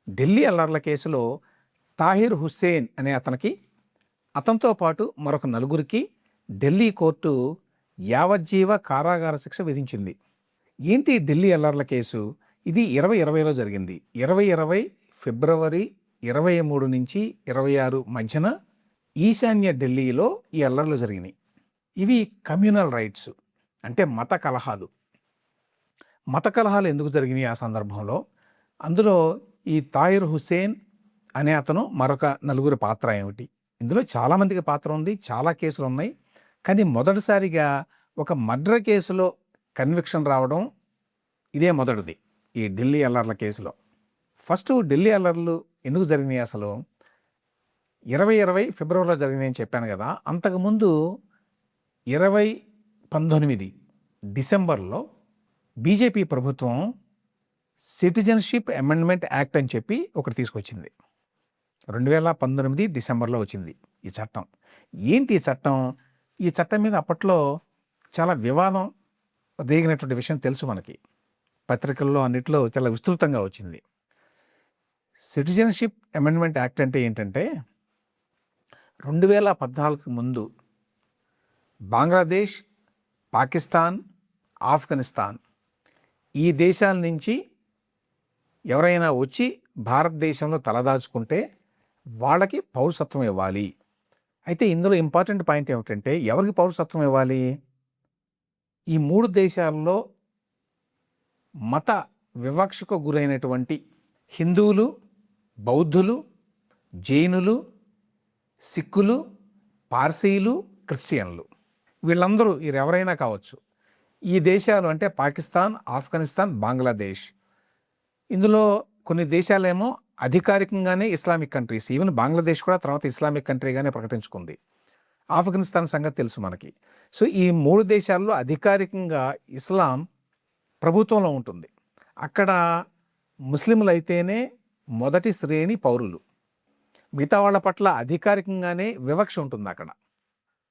ఢిల్లీ అల్లర్ల కేసులో తాహిర్ హుస్సేన్ అనే అతనితో పాటు మరొక నలుగురికి ఢిల్లీ కోర్టు యావజ్జీవ కారాగార శిక్ష విధించింది. ఏంటి ఢిల్లీ అల్లర్ల కేసు? ఇది 2020లో జరిగింది. 2020 ఫిబ్రవరి 23 నుంచి 26 మధ్యన ఈశాన్య ఢిల్లీలో ఈ అల్లర్లు జరిగినాయి. ఇవి కమ్యూనల్ రైట్స్, అంటే మత కలహాలు. మత కలహాలు ఎందుకు జరిగినాయి ఆ సందర్భంలో? అందులో ఈ తాహిర్ హుస్సేన్ అనే అతను మరొక నలుగురి పాత్ర ఏమిటి? ఇందులో చాలామందికి పాత్ర ఉంది, చాలా కేసులు ఉన్నాయి. కానీ మొదటిసారిగా ఒక మర్డర్ కేసులో కన్విక్షన్ రావడం ఇదే మొదటిది ఈ ఢిల్లీ అల్లర్ల కేసులో. ఫస్ట్ ఢిల్లీ అల్లర్లు ఎందుకు జరిగినాయి అసలు? 2020 ఫిబ్రవరిలో జరిగినాయి అని చెప్పాను కదా. అంతకుముందు 2019 డిసెంబర్లో బీజేపీ ప్రభుత్వం సిటిజన్షిప్ అమెండ్మెంట్ యాక్ట్ అని చెప్పి ఒకటి తీసుకొచ్చింది. 2019 డిసెంబర్లో వచ్చింది ఈ చట్టం. ఏంటి ఈ చట్టం? ఈ చట్టం మీద అప్పట్లో చాలా వివాదం రేగినటువంటి విషయం తెలుసు మనకి. పత్రికల్లో అన్నిట్లో చాలా విస్తృతంగా వచ్చింది. సిటిజన్షిప్ అమెండ్మెంట్ యాక్ట్ అంటే ఏంటంటే 2014 ముందు బంగ్లాదేశ్, పాకిస్తాన్, ఆఫ్ఘనిస్తాన్ ఈ దేశాల నుంచి ఎవరైనా వచ్చి భారతదేశంలో తలదాచుకుంటే వాళ్ళకి పౌరసత్వం ఇవ్వాలి. అయితే ఇందులో ఇంపార్టెంట్ పాయింట్ ఏమిటంటే ఎవరికి పౌరసత్వం ఇవ్వాలి? ఈ 3 దేశాల్లో మత వివక్షకు గురైనటువంటి హిందువులు, బౌద్ధులు, జైనులు, సిక్కులు, పార్సీలు, క్రిస్టియన్లు, వీళ్ళందరూ ఎవరైనా కావచ్చు. ఈ దేశాలు అంటే పాకిస్తాన్, ఆఫ్ఘనిస్తాన్, బంగ్లాదేశ్. ఇందులో కొన్ని దేశాలేమో అధికారికంగానే ఇస్లామిక్ కంట్రీస్. ఈవెన్ బంగ్లాదేశ్ కూడా తర్వాత ఇస్లామిక్ కంట్రీగానే ప్రకటించుకుంది. ఆఫ్ఘనిస్తాన్ సంగతి తెలుసు మనకి. సో ఈ 3 దేశాల్లో అధికారికంగా ఇస్లాం ప్రభుత్వంలో ఉంటుంది. అక్కడ ముస్లింలు అయితేనే మొదటి శ్రేణి పౌరులు. మిగతా వాళ్ళ పట్ల అధికారికంగానే వివక్ష ఉంటుంది అక్కడ.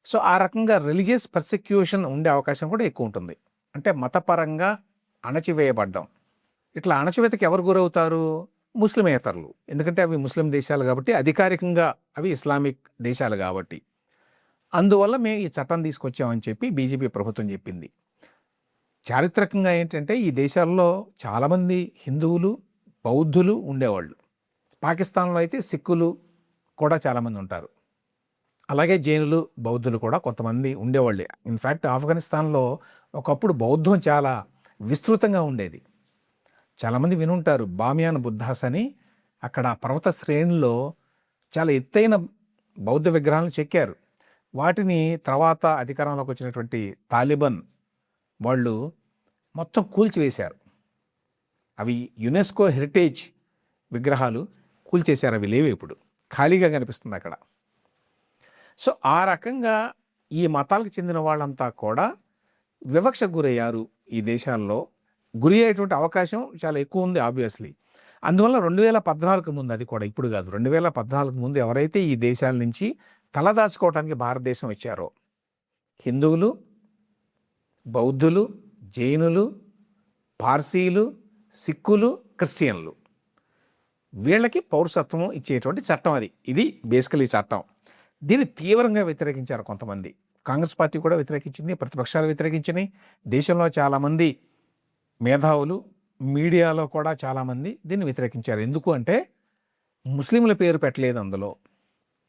సో ఆ రకంగా రిలీజియస్ పర్సిక్యూషన్ ఉండే అవకాశం కూడా ఎక్కువ ఉంటుంది. అంటే మతపరంగా అణచివేయబడ్డం. ఇట్లా అణచివేతకి ఎవరు గురవుతారు? ముస్లిమేతరులు. ఎందుకంటే అవి ముస్లిం దేశాలు కాబట్టి, అధికారికంగా అవి ఇస్లామిక్ దేశాలు కాబట్టి. అందువల్ల మేము ఈ చట్టం తీసుకొచ్చామని చెప్పి బీజేపీ ప్రభుత్వం చెప్పింది. చారిత్రకంగా ఏంటంటే ఈ దేశాల్లో చాలామంది హిందువులు, బౌద్ధులు ఉండేవాళ్ళు. పాకిస్తాన్లో అయితే సిక్కులు కూడా చాలామంది ఉంటారు. అలాగే జైనులు, బౌద్ధులు కూడా కొంతమంది ఉండేవాళ్ళే. ఇన్ఫ్యాక్ట్ ఆఫ్ఘనిస్తాన్లో ఒకప్పుడు బౌద్ధం చాలా విస్తృతంగా ఉండేది. చాలామంది వినుంటారు, బామియాన్ బుద్ధాస్ అని. అక్కడ పర్వత శ్రేణుల్లో చాలా ఎత్తైన బౌద్ధ విగ్రహాలను చెక్కారు. వాటిని తర్వాత అధికారంలోకి వచ్చినటువంటి తాలిబాన్ వాళ్ళు మొత్తం కూల్చివేశారు. అవి యునెస్కో హెరిటేజ్ విగ్రహాలు కూల్చేశారు. అవి లేవు, ఇప్పుడు ఖాళీగా కనిపిస్తుంది అక్కడ. సో ఆ రకంగా ఈ మతాలకు చెందిన వాళ్ళంతా కూడా వివక్షకు గురయ్యారు. ఈ దేశాల్లో గురి అయ్యేటువంటి అవకాశం చాలా ఎక్కువ ఉంది ఆబ్వియస్లీ. అందువల్ల 2014 ముందు, అది కూడా ఇప్పుడు కాదు, 2014 ముందు ఎవరైతే ఈ దేశాల నుంచి తలదాచుకోవడానికి భారతదేశం వచ్చారో హిందువులు, బౌద్ధులు, జైనులు, పార్సీలు, సిక్కులు, క్రిస్టియన్లు, వీళ్ళకి పౌరసత్వం ఇచ్చేటువంటి చట్టం అది. ఇది బేసికలీ చట్టం. దీన్ని తీవ్రంగా వ్యతిరేకించారు కొంతమంది. కాంగ్రెస్ పార్టీ కూడా వ్యతిరేకించింది, ప్రతిపక్షాలు వ్యతిరేకించినాయి. దేశంలో చాలామంది మేధావులు, మీడియాలో కూడా చాలామంది దీన్ని వ్యతిరేకించారు. ఎందుకు అంటే ముస్లింల పేరు పెట్టలేదు అందులో,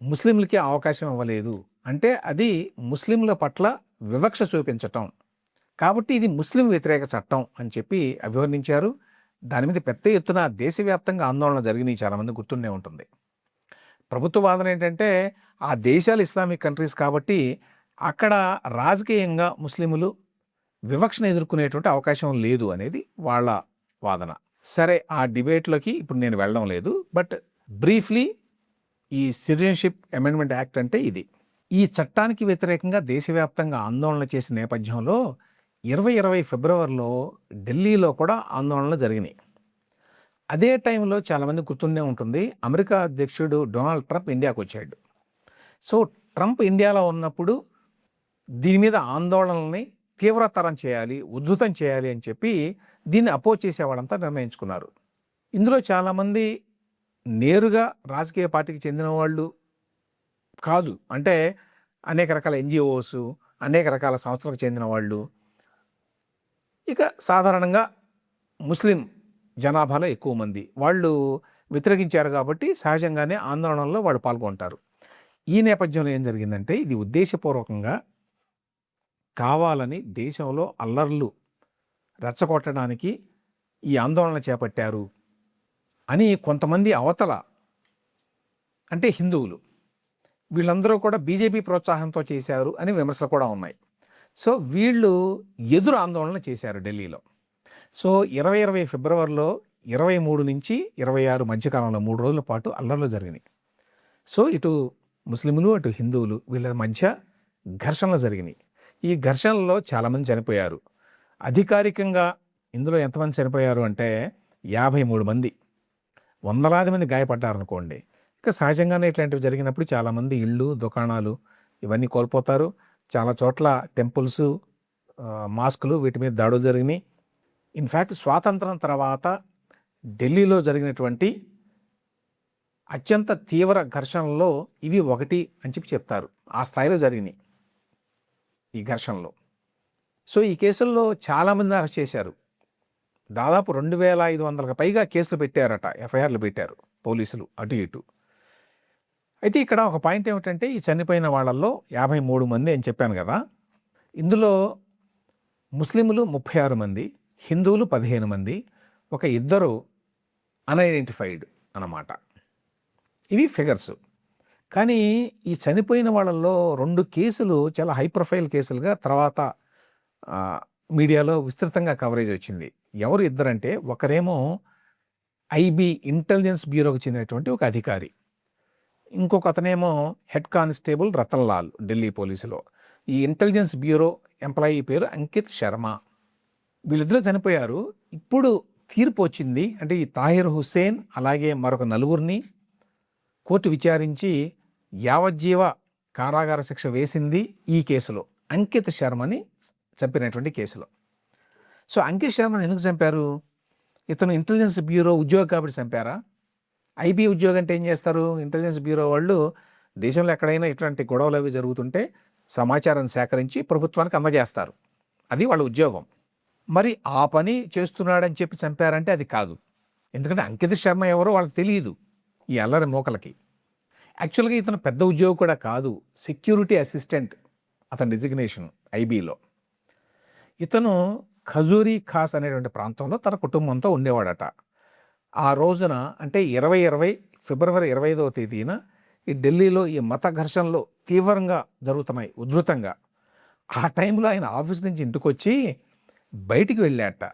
ముస్లింలకి అవకాశం ఇవ్వలేదు. అంటే అది ముస్లింల పట్ల వివక్ష చూపించటం. కాబట్టి ఇది ముస్లిం వ్యతిరేక చట్టం అని చెప్పి అభివర్ణించారు. దాని మీద పెద్ద ఎత్తున దేశవ్యాప్తంగా ఆందోళన జరిగినాయి. చాలామంది గుర్తుండే ఉంటుంది. ప్రభుత్వ వాదన ఏంటంటే ఆ దేశాలు ఇస్లామిక్ కంట్రీస్ కాబట్టి అక్కడ రాజకీయంగా ముస్లింలు వివక్షను ఎదుర్కొనేటువంటి అవకాశం లేదు అనేది వాళ్ళ వాదన. సరే, ఆ డిబేట్లోకి ఇప్పుడు నేను వెళ్ళడం లేదు. బట్ బ్రీఫ్లీ ఈ సిటిజన్షిప్ అమెండ్మెంట్ యాక్ట్ అంటే ఇది. ఈ చట్టానికి వ్యతిరేకంగా దేశవ్యాప్తంగా ఆందోళన చేసిన నేపథ్యంలో 2020 ఫిబ్రవరిలో ఢిల్లీలో కూడా ఆందోళనలు జరిగినాయి. అదే టైంలో చాలామంది గుర్తుండే ఉంటుంది, అమెరికా అధ్యక్షుడు డొనాల్డ్ ట్రంప్ ఇండియాకు వచ్చాడు. సో ట్రంప్ ఇండియాలో ఉన్నప్పుడు దీని మీద ఆందోళనల్ని తీవ్రతరం చేయాలి, ఉద్ధృతం చేయాలి అని చెప్పి దీన్ని అపోజ్ చేసేవాళ్ళంతా నిర్ణయించుకున్నారు. ఇందులో చాలామంది నేరుగా రాజకీయ పార్టీకి చెందిన వాళ్ళు కాదు, అంటే అనేక రకాల ఎన్జిఓస్, అనేక రకాల సంస్థలకు చెందిన వాళ్ళు, ఇక సాధారణంగా ముస్లిం జనాభాలో ఎక్కువ మంది వాళ్ళు వ్యతిరేకించారు కాబట్టి సహజంగానే ఆందోళనలో వాళ్ళు పాల్గొంటారు. ఈ నేపథ్యంలో ఏం జరిగిందంటే ఇది ఉద్దేశపూర్వకంగా కావాలని దేశంలో అల్లర్లు రెచ్చగొట్టడానికి ఈ ఆందోళన చేపట్టారు అని కొంతమంది అవతల, అంటే హిందువులు, వీళ్ళందరూ కూడా బీజేపీ ప్రోత్సాహంతో చేశారు అని విమర్శలు కూడా ఉన్నాయి. సో వీళ్ళు ఎదురు ఆందోళన చేశారు ఢిల్లీలో. సో 2020 ఫిబ్రవరిలో 23 నుంచి 26 మధ్యకాలంలో 3 రోజుల పాటు అల్లర్లు జరిగినాయి. సో ఇటు ముస్లింలు అటు హిందువులు వీళ్ళ మధ్య ఘర్షణలు జరిగినాయి. ఈ ఘర్షణలో చాలామంది చనిపోయారు. అధికారికంగా ఇందులో ఎంతమంది చనిపోయారు అంటే 53 మంది, వందలాది మంది గాయపడ్డారనుకోండి. ఇక సహజంగానే ఇట్లాంటివి జరిగినప్పుడు చాలామంది ఇళ్ళు, దుకాణాలు ఇవన్నీ కోల్పోతారు. చాలా చోట్ల టెంపుల్స్, మాస్కులు వీటి మీద దాడులు జరిగినాయి. ఇన్ఫ్యాక్ట్ స్వాతంత్రం తర్వాత ఢిల్లీలో జరిగినటువంటి అత్యంత తీవ్ర ఘర్షణల్లో ఇవి ఒకటి అని చెప్పి చెప్తారు. ఆ స్థాయిలో జరిగినాయి ఈ ఘర్షణలో. సో ఈ కేసుల్లో చాలామంది అరెస్ట్ చేశారు. దాదాపు 2500కు పైగా కేసులు పెట్టారట, ఎఫ్ఐఆర్లు పెట్టారు పోలీసులు అటు ఇటు. అయితే ఇక్కడ ఒక పాయింట్ ఏమిటంటే ఈ చనిపోయిన వాళ్ళల్లో 53 మంది అని చెప్పాను కదా, ఇందులో ముస్లింలు 36 మంది, హిందువులు 15 మంది, ఒక ఇద్దరు అన్ఐడెంటిఫైడ్ అన్నమాట. ఇవి ఫిగర్స్. కానీ ఈ చనిపోయిన వాళ్ళల్లో 2 కేసులు చాలా హై ప్రొఫైల్ కేసులుగా తర్వాత మీడియాలో విస్తృతంగా కవరేజ్ వచ్చింది. ఎవరు ఇద్దరంటే, ఒకరేమో ఐబీ ఇంటెలిజెన్స్ బ్యూరోకి చెందినటువంటి ఒక అధికారి, ఇంకొక అతనేమో హెడ్ కానిస్టేబుల్ రతన్ లాల్ ఢిల్లీ పోలీసులో. ఈ ఇంటెలిజెన్స్ బ్యూరో ఎంప్లాయీ పేరు అంకిత్ శర్మ. వీళ్ళిద్దరూ చనిపోయారు. ఇప్పుడు తీర్పు వచ్చింది. అంటే ఈ తాహిర్ హుస్సేన్ అలాగే మరొక నలుగురిని కోర్టు విచారించి యావజ్జీవ కారాగార శిక్ష వేసింది ఈ కేసులో, అంకిత్ శర్మని చంపినటువంటి కేసులో. సో అంకిత్ శర్మని ఎందుకు చంపారు? ఇతను ఇంటెలిజెన్స్ బ్యూరో ఉద్యోగం కాబట్టి చంపారా? ఐబీ ఉద్యోగం అంటే ఏం చేస్తారు? ఇంటెలిజెన్స్ బ్యూరో వాళ్ళు దేశంలో ఎక్కడైనా ఇట్లాంటి గొడవలు అవి జరుగుతుంటే సమాచారాన్ని సేకరించి ప్రభుత్వానికి అందజేస్తారు. అది వాళ్ళ ఉద్యోగం. మరి ఆ పని చేస్తున్నాడని చెప్పి చంపారంటే అది కాదు. ఎందుకంటే అంకిత్ శర్మ ఎవరో వాళ్ళకి తెలియదు ఈ అల్లరి మోకలకి. యాక్చువల్గా ఇతను పెద్ద ఉద్యోగం కూడా కాదు, సెక్యూరిటీ అసిస్టెంట్ అతని డిజిగ్నేషన్ ఐబీలో. ఇతను ఖజూరీ ఖాస్ అనేటువంటి ప్రాంతంలో తన కుటుంబంతో ఉండేవాడట. ఆ రోజున అంటే 2020 ఫిబ్రవరి 25వ తేదీన ఈ ఢిల్లీలో ఈ మత ఘర్షణలు తీవ్రంగా జరుగుతున్నాయి, ఉధృతంగా. ఆ టైంలో ఆయన ఆఫీస్ నుంచి ఇంటికి వచ్చి బయటికి వెళ్ళాట,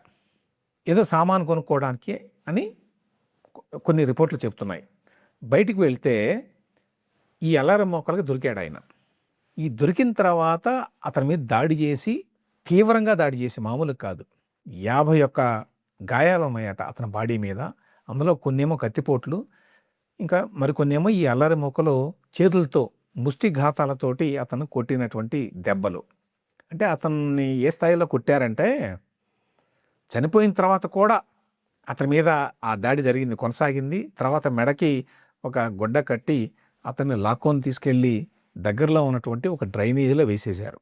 ఏదో సామాను కొనుక్కోవడానికి అని కొన్ని రిపోర్ట్లు చెప్తున్నాయి. బయటికి వెళ్తే ఈ అల్లారం మోకలకి దొరికాడు ఆయన. ఈ దొరికిన తర్వాత అతని మీద దాడి చేసి, తీవ్రంగా దాడి చేసి, మామూలుగా కాదు, 51 గాయాలు ఉన్నాయట అతని బాడీ మీద. అందులో కొన్నేమో కత్తిపోట్లు, ఇంకా మరికొన్నేమో ఈ అల్లరి మొక్కలు చేతులతో ముష్టిఘాతాలతోటి అతను కొట్టినటువంటి దెబ్బలు. అంటే అతన్ని ఏ స్థాయిలో కొట్టారంటే, చనిపోయిన తర్వాత కూడా అతని మీద ఆ దాడి జరిగింది, కొనసాగింది. తర్వాత మెడకి ఒక గుడ్డ కట్టి అతన్ని లాక్కొని తీసుకెళ్ళి దగ్గరలో ఉన్నటువంటి ఒక డ్రైనేజీలో వేసేశారు.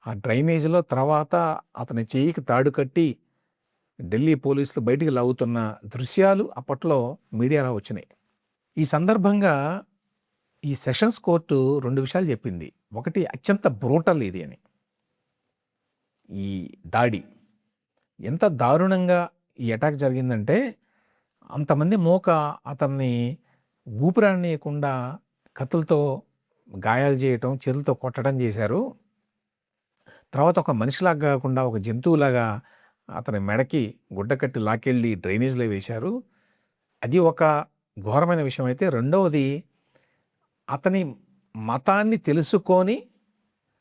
ఆ డ్రైనేజీలో తర్వాత అతని చెయ్యికి తాడు కట్టి ఢిల్లీ పోలీసులు బయటికి లాగుతున్న దృశ్యాలు అప్పట్లో మీడియాలో వచ్చినాయి. ఈ సందర్భంగా ఈ సెషన్స్ కోర్టు 2 విషయాలు చెప్పింది. ఒకటి, అత్యంత బ్రూటల్ ఇది అని, ఈ దాడి ఎంత దారుణంగా ఈ అటాక్ జరిగిందంటే, అంతమంది మోక అతన్ని ఊపిరాడనీయకుండా కత్తులతో గాయాలు చేయటం, చేతులతో కొట్టడం చేశారు. తర్వాత ఒక మనిషిలాగా కాకుండా ఒక జంతువులాగా అతని మెడకి గుడ్డ కట్టి లాకెళ్ళి డ్రైనేజ్లో వేశారు. అది ఒక ఘోరమైన విషయం. అయితే రెండవది, అతని మతాన్ని తెలుసుకొని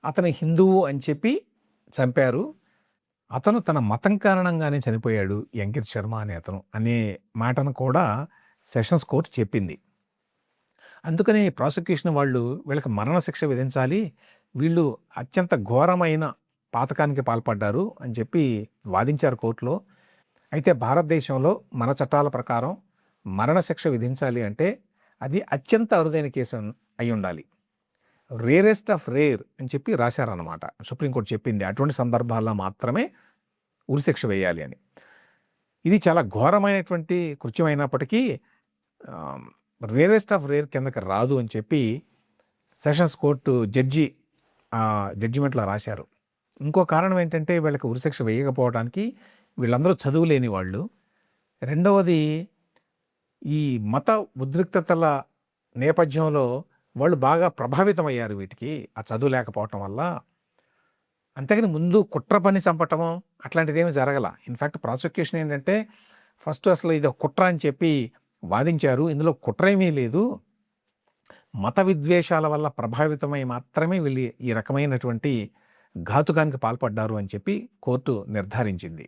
అతని హిందువు అని చెప్పి చంపారు. అతను తన మతం కారణంగానే చనిపోయాడు, అంకిత్ శర్మ అనే అతను అనే మాటను కూడా సెషన్స్ కోర్టు చెప్పింది. అందుకనే ప్రాసిక్యూషన్ వాళ్ళు వీళ్ళకి మరణశిక్ష విధించాలి, వీళ్ళు అత్యంత ఘోరమైన పాతకానికి పాల్పడ్డారు అని చెప్పి వాదించారు కోర్టులో. అయితే భారతదేశంలో మన చట్టాల ప్రకారం మరణశిక్ష విధించాలి అంటే అది అత్యంత అరుదైన కేసు అయి ఉండాలి. రేరెస్ట్ ఆఫ్ రేర్ అని చెప్పి రాశారన్నమాట. సుప్రీంకోర్టు చెప్పింది అటువంటి సందర్భాల్లో మాత్రమే ఉరిశిక్ష వేయాలి అని. ఇది చాలా ఘోరమైనటువంటి కృత్యం అయినప్పటికీ రేరెస్ట్ ఆఫ్ రేర్ కిందకి రాదు అని చెప్పి సెషన్స్ కోర్టు జడ్జిమెంట్లో రాశారు. ఇంకో కారణం ఏంటంటే వీళ్ళకి ఉరిశిక్ష వేయకపోవడానికి వీళ్ళందరూ చదువు లేని వాళ్ళు. రెండవది ఈ మత ఉద్రిక్తతల నేపథ్యంలో వాళ్ళు బాగా ప్రభావితమయ్యారు వీటికి ఆ చదువు లేకపోవటం వల్ల. అంతేగాని ముందు కుట్ర పని చంపటము అట్లాంటిది ఏమీ జరగల. ఇన్ఫ్యాక్ట్ ప్రాసిక్యూషన్ ఏంటంటే ఫస్ట్ అసలు ఇది ఒక కుట్ర అని చెప్పి వాదించారు. ఇందులో కుట్ర ఏమీ లేదు, మత విద్వేషాల వల్ల ప్రభావితమై మాత్రమే వీళ్ళు ఈ రకమైనటువంటి ఘాతుకానికి పాల్పడ్డారు అని చెప్పి కోర్టు నిర్ధారించింది.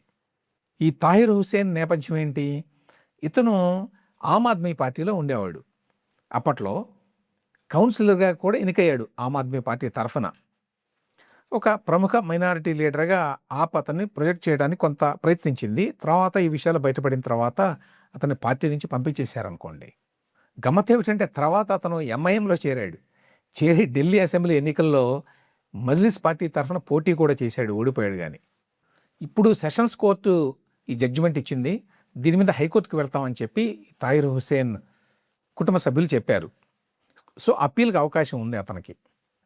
ఈ తాహిర్ హుస్సేన్ నేపథ్యం ఏంటి? ఇతను ఆమ్ ఆద్మీ పార్టీలో ఉండేవాడు. అప్పట్లో కౌన్సిలర్గా కూడా ఎన్నికయ్యాడు ఆమ్ ఆద్మీ పార్టీ తరఫున. ఒక ప్రముఖ మైనారిటీ లీడర్గా ఆప్ అతన్ని ప్రొజెక్ట్ చేయడానికి కొంత ప్రయత్నించింది. తర్వాత ఈ విషయాలు బయటపడిన తర్వాత అతన్ని పార్టీ నుంచి పంపించేశారనుకోండి. గమ్మత్ ఏమిటంటే తర్వాత అతను ఎంఐఎంలో చేరి ఢిల్లీ అసెంబ్లీ ఎన్నికల్లో మజ్లిస్ పార్టీ తరఫున పోటీ కూడా చేశాడు, ఓడిపోయాడు. కానీ ఇప్పుడు సెషన్స్ కోర్టు ఈ జడ్జిమెంట్ ఇచ్చింది, దీని మీద హైకోర్టుకు వెళ్తామని చెప్పి తాహిర్ హుస్సేన్ కుటుంబ సభ్యులు చెప్పారు. సో అప్పీల్కి అవకాశం ఉంది అతనికి.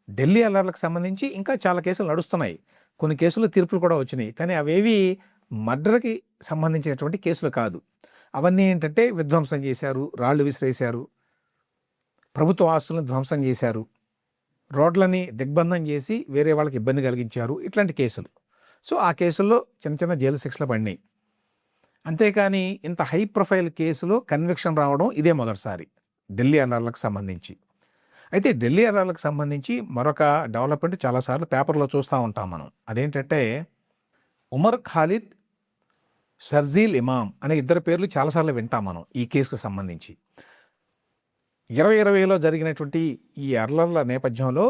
ఢిల్లీ అల్లర్లకు సంబంధించి ఇంకా చాలా కేసులు నడుస్తున్నాయి, కొన్ని కేసులు తీర్పులు కూడా వచ్చినాయి. కానీ అవేవి మర్డర్కి సంబంధించినటువంటి కేసులు కాదు. అవన్నీ ఏంటంటే విధ్వంసం చేశారు, రాళ్ళు విసిరేశారు, ప్రభుత్వ ఆస్తులను ధ్వంసం చేశారు, రోడ్లని దిగ్బంధం చేసి వేరే వాళ్ళకి ఇబ్బంది కలిగించారు, ఇట్లాంటి కేసులు. సో ఆ కేసుల్లో చిన్న చిన్న జైలు శిక్షలు పడినాయి. అంతేకాని ఇంత హై ప్రొఫైల్ కేసులో కన్విక్షన్ రావడం ఇదే మొదటిసారి ఢిల్లీ అల్లర్లకు సంబంధించి. అయితే ఢిల్లీ అల్లర్లకు సంబంధించి మరొక డెవలప్మెంట్ చాలాసార్లు పేపర్లో చూస్తూ ఉంటాం మనం. అదేంటంటే ఉమర్ ఖాలిద్, షర్జీల్ ఇమామ్ అనే ఇద్దరు పేర్లు చాలాసార్లు వింటాం మనం ఈ కేసుకు సంబంధించి. 2020లో జరిగినటువంటి ఈ అల్లర్ల నేపథ్యంలో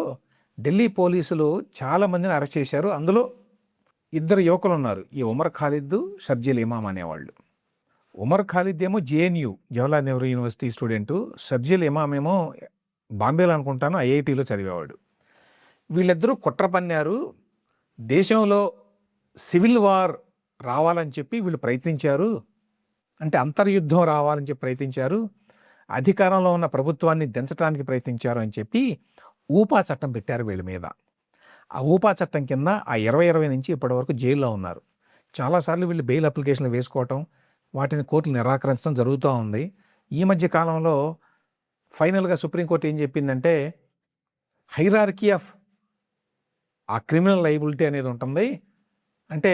ఢిల్లీ పోలీసులు చాలామందిని అరెస్ట్ చేశారు. అందులో ఇద్దరు యువకులు ఉన్నారు, ఈ ఉమర్ ఖాలిద్, షర్జీల్ ఇమామ్ అనేవాళ్ళు. ఉమర్ ఖాలిద్ ఏమో JNU Jawaharlal Nehru university student, Sharjeel Imam ఏమో బాంబేలో అనుకుంటాను ఐఐటీలో చదివేవాడు. వీళ్ళిద్దరూ కుట్ర పన్నారు, దేశంలో సివిల్ వార్ రావాలని చెప్పి వీళ్ళు ప్రయత్నించారు, అంటే అంతర్యుద్ధం రావాలని చెప్పి ప్రయత్నించారు, అధికారంలో ఉన్న ప్రభుత్వాన్ని దించడానికి ప్రయత్నించారు అని చెప్పి ఊపా చట్టం పెట్టారు వీళ్ళ మీద. ఆ ఊపా చట్టం కింద ఆ 2020 నుంచి ఇప్పటి వరకు జైల్లో ఉన్నారు. చాలాసార్లు వీళ్ళు బెయిల్ అప్లికేషన్లు వేసుకోవటం, వాటిని కోర్టులు నిరాకరించడం జరుగుతూ ఉంది. ఈ మధ్య కాలంలో ఫైనల్గా సుప్రీంకోర్టు ఏం చెప్పిందంటే హైరార్కీ ఆఫ్ ఆ క్రిమినల్ లయబిలిటీ అనేది ఉంటుంది. అంటే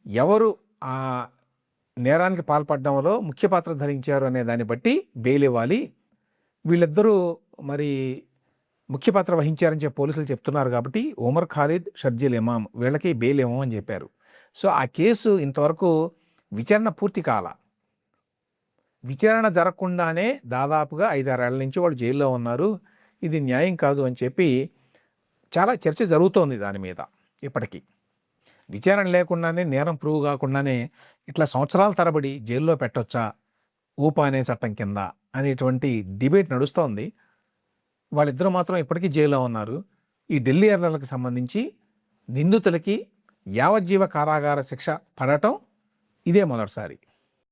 ఎవరు ఆ నేరానికి పాల్పడడంలో ముఖ్య పాత్ర ధరించారు అనే దాన్ని బట్టి బెయిల్ ఇవ్వాలి. వీళ్ళిద్దరూ మరి ముఖ్య పాత్ర వహించారని చెప్పి పోలీసులు చెప్తున్నారు. కాబట్టి ఉమర్ ఖాలిద్, షర్జీల్ ఇమామ్ వీళ్ళకి బెయిల్ ఇవ్వమని చెప్పారు. సో ఆ కేసు ఇంతవరకు విచారణ పూర్తి కాల. విచారణ జరగకుండానే దాదాపుగా 5-6 ఏళ్ల నుంచి వాళ్ళు జైల్లో ఉన్నారు. ఇది న్యాయం కాదు అని చెప్పి చాలా చర్చ జరుగుతోంది దాని మీద. ఇప్పటికీ విచారణ లేకుండానే, నేరం ప్రూవ్ కాకుండానే ఇట్లా సంవత్సరాల తరబడి జైల్లో పెట్టొచ్చా ఊపా అనే చట్టం కింద అనేటువంటి డిబేట్ నడుస్తోంది. వాళ్ళిద్దరూ మాత్రం ఇప్పటికీ జైల్లో ఉన్నారు. ఈ ఢిల్లీ అల్లర్లకు సంబంధించి నిందితులకి యావజ్జీవ కారాగార శిక్ష పడటం ఇదే మొదటిసారి.